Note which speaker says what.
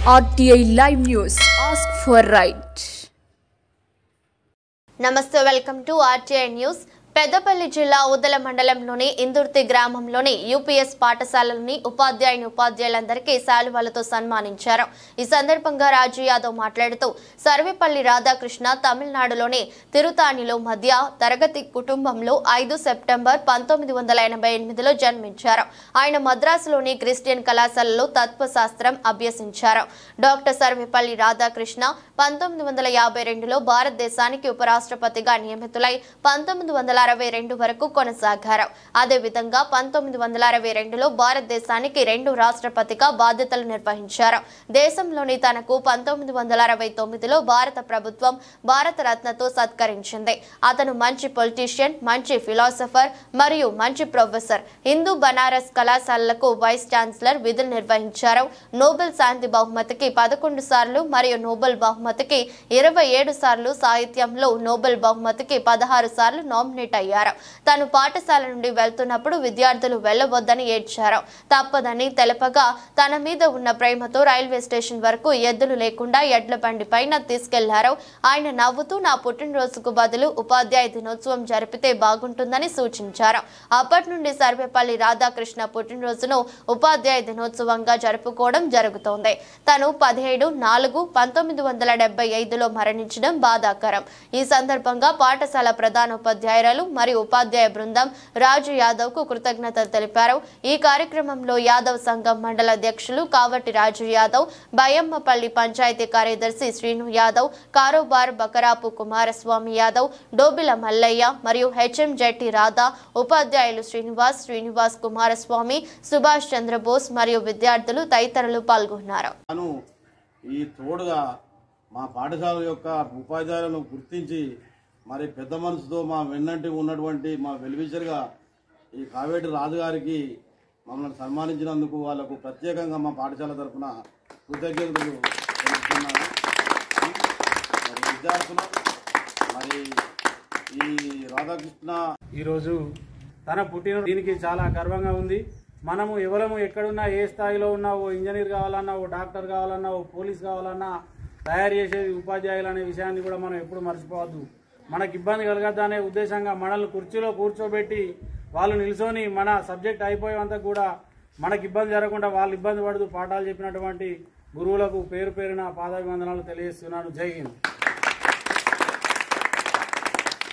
Speaker 1: RTI Live News. Ask for right.
Speaker 2: Namaste, welcome to RTI News. Peddapalli జిల్లా ఉదల మండలంలోని ఇందుర్తి గ్రామంలోని UPS పాఠశాలలోని ఉపాధ్యాయులందరికీ శాలువాలతో సన్మానించారు. ఈ సందర్భంగా రాజు యాదవ్ మాట్లాడుతూ సర్వేపల్లి రాధాకృష్ణ తమిళనాడులోని తిరుతానిలో మధ్య తరగతి కుటుంబంలో 5 సెప్టెంబర్ 1988లో జన్మించారు. ఆయన మద్రాసులోని క్రిస్టియన్ కళాశాలలో తత్వశాస్త్రం అభ్యసించారు. డాక్టర్ సర్వేపల్లి రాధాకృష్ణ 1952లో భారతదేశానికి ఉపరాష్ట్రపతిగా నియమితులై 1962 వరకు కొనసాగారు. అదేవిధంగా 1962లో భారతదేశానికి 2 రాష్ట్రపతిగా బాధ్యతలు నిర్వహించారు. దేశంలోని తనకు 1969లో భారత ప్రభుత్వం భారత రత్నతో సత్కరించింది. అతను మంచి పొలిటీషియన్, మంచి ఫిలాసఫర్ మరియు మంచి ప్రొఫెసర్. హిందూ బనారస్ కళాశాలలకు వైస్ ఛాన్సలర్ విధులు నిర్వహించారు. నోబెల్ శాంతి బహుమతికి 11 సార్లు మరియు నోబెల్ బహుమతికి 27 సార్లు, సాహిత్యంలో నోబెల్ బహుమతికి 16 సార్లు నామినేట్ అయ్యారు. తాను పాఠశాల నుండి వెళ్తున్నప్పుడు విద్యార్థులు వెళ్లవద్దని ఏడ్చారు. తప్పదని తెలపగా తన మీద ఉన్న ప్రేమతో రైల్వే స్టేషన్ వరకు ఎద్దులు లేకుండా ఎడ్ల బండి పైన తీసుకెళ్లారు. ఆయన నవ్వుతూ నా పుట్టినరోజుకు బదులు ఉపాధ్యాయ దినోత్సవం జరిపితే బాగుంటుందని సూచించారు. అప్పటి నుండి సర్వేపల్లి రాధాకృష్ణ పుట్టినరోజును ఉపాధ్యాయ దినోత్సవంగా జరుపుకోవడం జరుగుతోంది. తను 17/4/1975లో మరణించడం బాధాకరం. ఈ సందర్భంగా పాఠశాల ప్రధానోపాధ్యాయురాలు మరియు ఉపాధ్యాయ బృందం రాజు యాదవ్ కు కృతజ్ఞతలు తెలిపారు. ఈ కార్యక్రమంలో యాదవ్ సంఘం మండల అధ్యక్షులు కావటి రాజు యాదవ్, బయ్యమ్మపల్లి పంచాయతీ కార్యదర్శి శ్రీను యాదవ్, కారోబార్ బకరాపు కుమారస్వామి యాదవ్, డోబిల మల్లయ్య మరియు హెచ్ఎం జెట్టి రాధా, ఉపాధ్యాయులు శ్రీనివాస్ కుమారస్వామి, సుభాష్ చంద్రబోస్ మరియు విద్యార్థులు తదితరులు పాల్గొన్నారు.
Speaker 3: ఈ తోడుగా మా పాఠశాల యొక్క ఉపాధ్యాయులను గుర్తించి మరి పెద్ద మనసుతో మా వెన్నంటి ఉన్నటువంటి మా వెల్విషర్గా ఈ కావేటి రాజు గారికి మమ్మల్ని సన్మానించినందుకు వాళ్లకు ప్రత్యేకంగా మా పాఠశాల తరఫున కృతజ్ఞతలు తెలుపుతున్నాను. మరి విద్యార్థులు మరి ఈ రాధాకృష్ణ
Speaker 4: ఈరోజు తన పుట్టిన దీనికి చాలా గర్వంగా ఉంది. మనము ఎవరము ఎక్కడున్నా, ఏ స్థాయిలో ఉన్నా, ఓ ఇంజనీర్ కావాలన్నా, ఓ డాక్టర్ కావాలన్నా, ఓ పోలీస్ కావాలన్నా తయారు చేసేది ఉపాధ్యాయులు అనే విషయాన్ని కూడా మనం ఎప్పుడు మర్చిపోవద్దు. మనకు ఇబ్బంది కలగద్దనే ఉద్దేశంగా మనల్ని కుర్చీలో కూర్చోబెట్టి వాళ్ళు నిల్చొని మన సబ్జెక్ట్ అయిపోయేంత కూడా మనకు ఇబ్బంది జరగకుండా వాళ్ళు ఇబ్బంది పడుతూ పాఠాలు చెప్పినటువంటి గురువులకు పేరు పేరున పాదాభివందనాలు తెలియజేస్తున్నాను. జై హింద్.